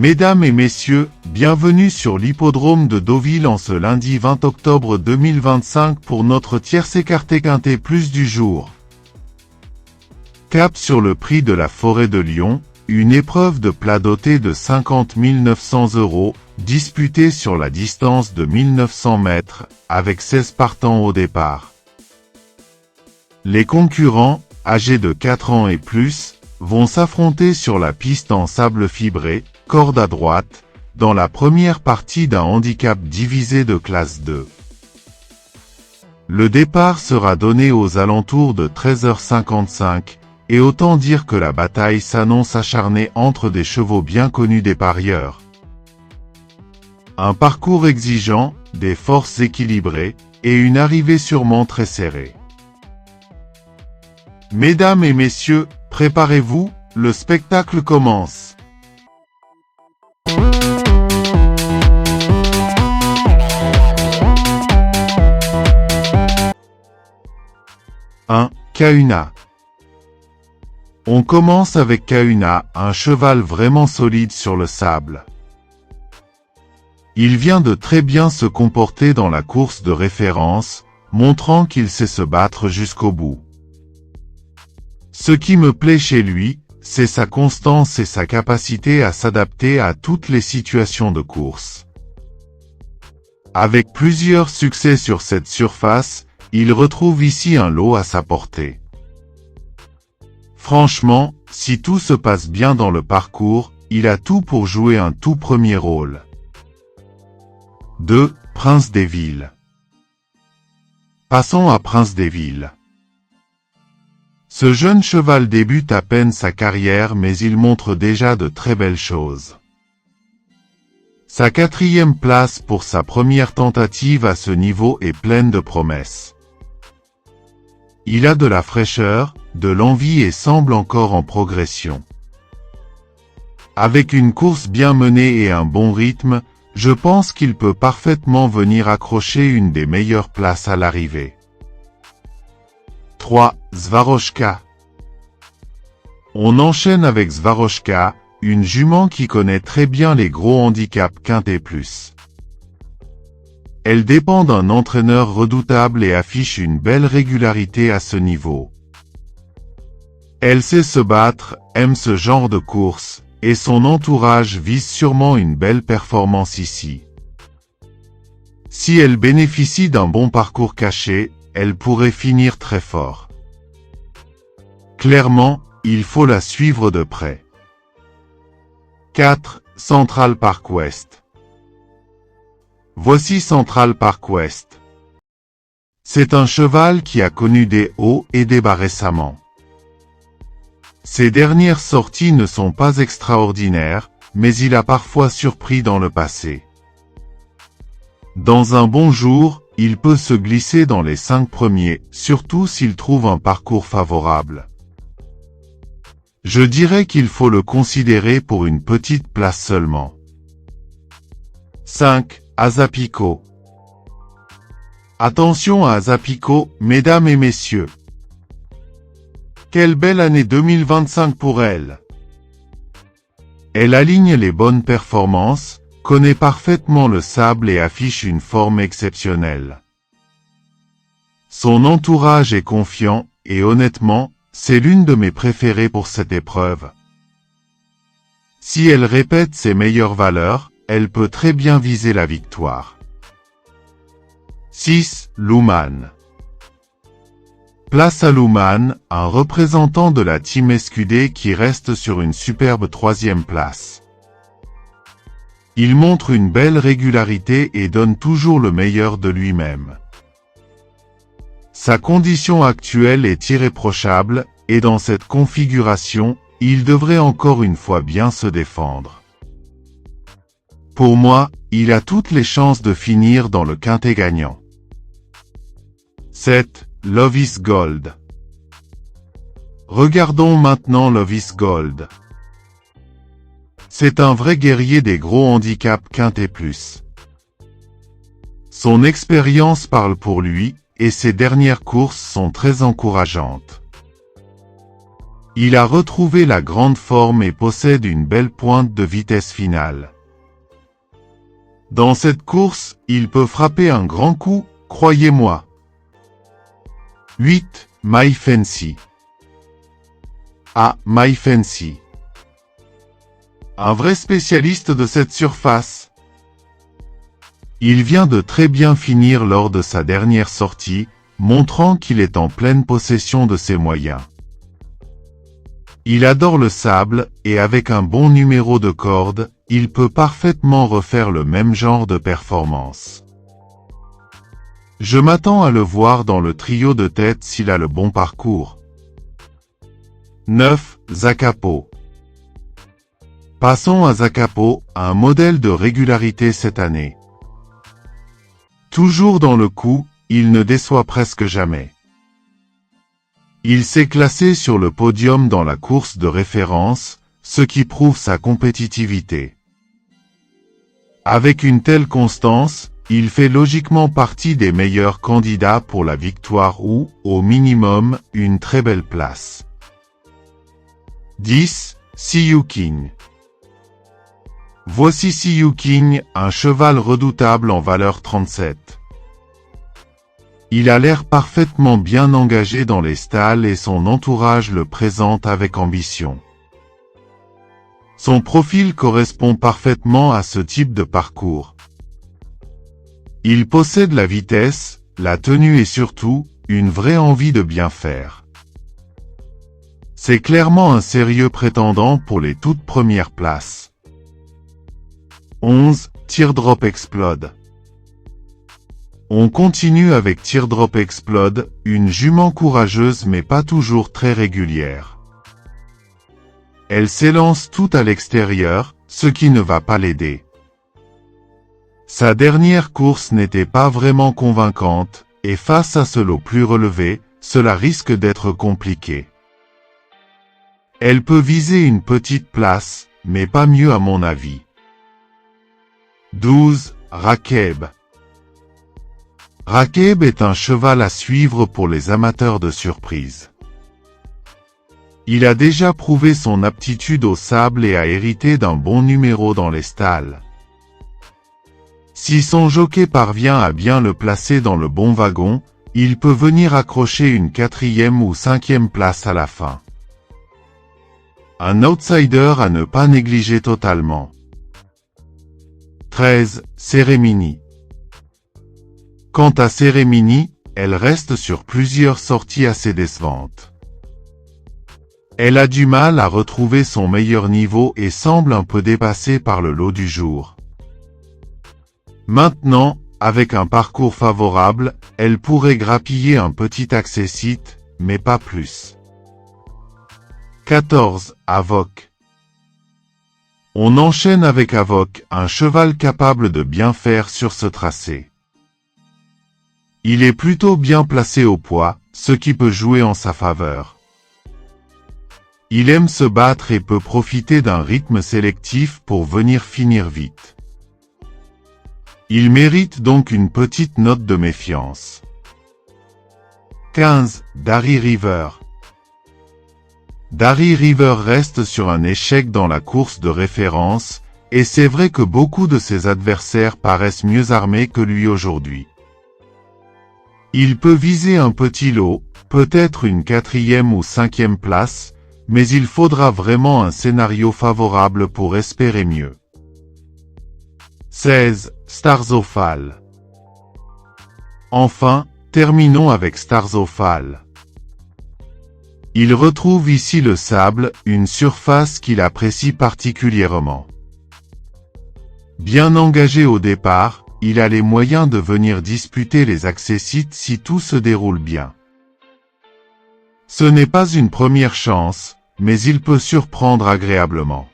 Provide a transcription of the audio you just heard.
Mesdames et messieurs, bienvenue sur l'hippodrome de Deauville en ce lundi 20 octobre 2025 pour notre tierce écarté quintet plus du jour. Cap sur le prix de la Forêt de Lyon, une épreuve de plat dotée de 50 900 €, disputée sur la distance de 1900 mètres, avec 16 partants au départ. Les concurrents, âgés de 4 ans et plus, vont s'affronter sur la piste en sable fibré, corde à droite, dans la première partie d'un handicap divisé de classe 2. Le départ sera donné aux alentours de 13h55, et autant dire que la bataille s'annonce acharnée entre des chevaux bien connus des parieurs. Un parcours exigeant, des forces équilibrées, et une arrivée sûrement très serrée. Mesdames et messieurs, préparez-vous, le spectacle commence. Kahuna. On commence avec Kahuna, un cheval vraiment solide sur le sable. Il vient de très bien se comporter dans la course de référence, montrant qu'il sait se battre jusqu'au bout. Ce qui me plaît chez lui, c'est sa constance et sa capacité à s'adapter à toutes les situations de course. Avec plusieurs succès sur cette surface, il retrouve ici un lot à sa portée. Franchement, si tout se passe bien dans le parcours, il a tout pour jouer un tout premier rôle. 2. Prince des Villes. Passons à Prince des Villes. Ce jeune cheval débute à peine sa carrière mais il montre déjà de très belles choses. Sa 4e place pour sa première tentative à ce niveau est pleine de promesses. Il a de la fraîcheur, de l'envie et semble encore en progression. Avec une course bien menée et un bon rythme, je pense qu'il peut parfaitement venir accrocher une des meilleures places à l'arrivée. 3. Svarovska. On enchaîne avec Svarovska, une jument qui connaît très bien les gros handicaps quintet plus. Elle dépend d'un entraîneur redoutable et affiche une belle régularité à ce niveau. Elle sait se battre, aime ce genre de course, et son entourage vise sûrement une belle performance ici. Si elle bénéficie d'un bon parcours caché, elle pourrait finir très fort. Clairement, il faut la suivre de près. 4. Central Park West. Voici Central Park West. C'est un cheval qui a connu des hauts et des bas récemment. Ses dernières sorties ne sont pas extraordinaires, mais il a parfois surpris dans le passé. Dans un bon jour, il peut se glisser dans les 5 premiers, surtout s'il trouve un parcours favorable. Je dirais qu'il faut le considérer pour une petite place seulement. 5. Azapico. Attention à Azapico, mesdames et messieurs. Quelle belle année 2025 pour elle. Elle aligne les bonnes performances, connaît parfaitement le sable et affiche une forme exceptionnelle. Son entourage est confiant, et honnêtement, c'est l'une de mes préférées pour cette épreuve. Si elle répète ses meilleures valeurs, elle peut très bien viser la victoire. 6. Luman. Place à Luman, un représentant de la team SQD qui reste sur une superbe 3e place. Il montre une belle régularité et donne toujours le meilleur de lui-même. Sa condition actuelle est irréprochable, et dans cette configuration, il devrait encore une fois bien se défendre. Pour moi, il a toutes les chances de finir dans le quintet gagnant. 7. Love is Gold. Regardons maintenant Love is Gold. C'est un vrai guerrier des gros handicaps quintet plus. Son expérience parle pour lui, et ses dernières courses sont très encourageantes. Il a retrouvé la grande forme et possède une belle pointe de vitesse finale. Dans cette course, il peut frapper un grand coup, croyez-moi. 8. My Fancy. Ah, My Fancy. Un vrai spécialiste de cette surface. Il vient de très bien finir lors de sa dernière sortie, montrant qu'il est en pleine possession de ses moyens. Il adore le sable, et avec un bon numéro de corde, il peut parfaitement refaire le même genre de performance. Je m'attends à le voir dans le trio de tête s'il a le bon parcours. 9. Zakapo. Passons à Zakapo, un modèle de régularité cette année. Toujours dans le coup, il ne déçoit presque jamais. Il s'est classé sur le podium dans la course de référence, ce qui prouve sa compétitivité. Avec une telle constance, il fait logiquement partie des meilleurs candidats pour la victoire ou, au minimum, une très belle place. 10. Siyu King. Voici Siyu King, un cheval redoutable en valeur 37. Il a l'air parfaitement bien engagé dans les stalles et son entourage le présente avec ambition. Son profil correspond parfaitement à ce type de parcours. Il possède la vitesse, la tenue et surtout, une vraie envie de bien faire. C'est clairement un sérieux prétendant pour les toutes premières places. 11. Teardrop Explode. On continue avec Teardrop Explode, une jument courageuse mais pas toujours très régulière. Elle s'élance tout à l'extérieur, ce qui ne va pas l'aider. Sa dernière course n'était pas vraiment convaincante, et face à ce lot plus relevé, cela risque d'être compliqué. Elle peut viser une petite place, mais pas mieux à mon avis. 12. Rakeb. Rakeb est un cheval à suivre pour les amateurs de surprises. Il a déjà prouvé son aptitude au sable et a hérité d'un bon numéro dans les stalles. Si son jockey parvient à bien le placer dans le bon wagon, il peut venir accrocher une 4e ou 5e place à la fin. Un outsider à ne pas négliger totalement. 13. Ceremini. Quant à Ceremini, elle reste sur plusieurs sorties assez décevantes. Elle a du mal à retrouver son meilleur niveau et semble un peu dépassée par le lot du jour. Maintenant, avec un parcours favorable, elle pourrait grappiller un petit accessite, mais pas plus. 14. Avoc. On enchaîne avec Avoc, un cheval capable de bien faire sur ce tracé. Il est plutôt bien placé au poids, ce qui peut jouer en sa faveur. Il aime se battre et peut profiter d'un rythme sélectif pour venir finir vite. Il mérite donc une petite note de méfiance. 15. Darry River. Darry River reste sur un échec dans la course de référence, et c'est vrai que beaucoup de ses adversaires paraissent mieux armés que lui aujourd'hui. Il peut viser un petit lot, peut-être une 4e ou 5e place, mais il faudra vraiment un scénario favorable pour espérer mieux. 16. Starzofal. Enfin, terminons avec Starzofal. Il retrouve ici le sable, une surface qu'il apprécie particulièrement. Bien engagé au départ, il a les moyens de venir disputer les accessites si tout se déroule bien. Ce n'est pas une première chance, mais il peut surprendre agréablement.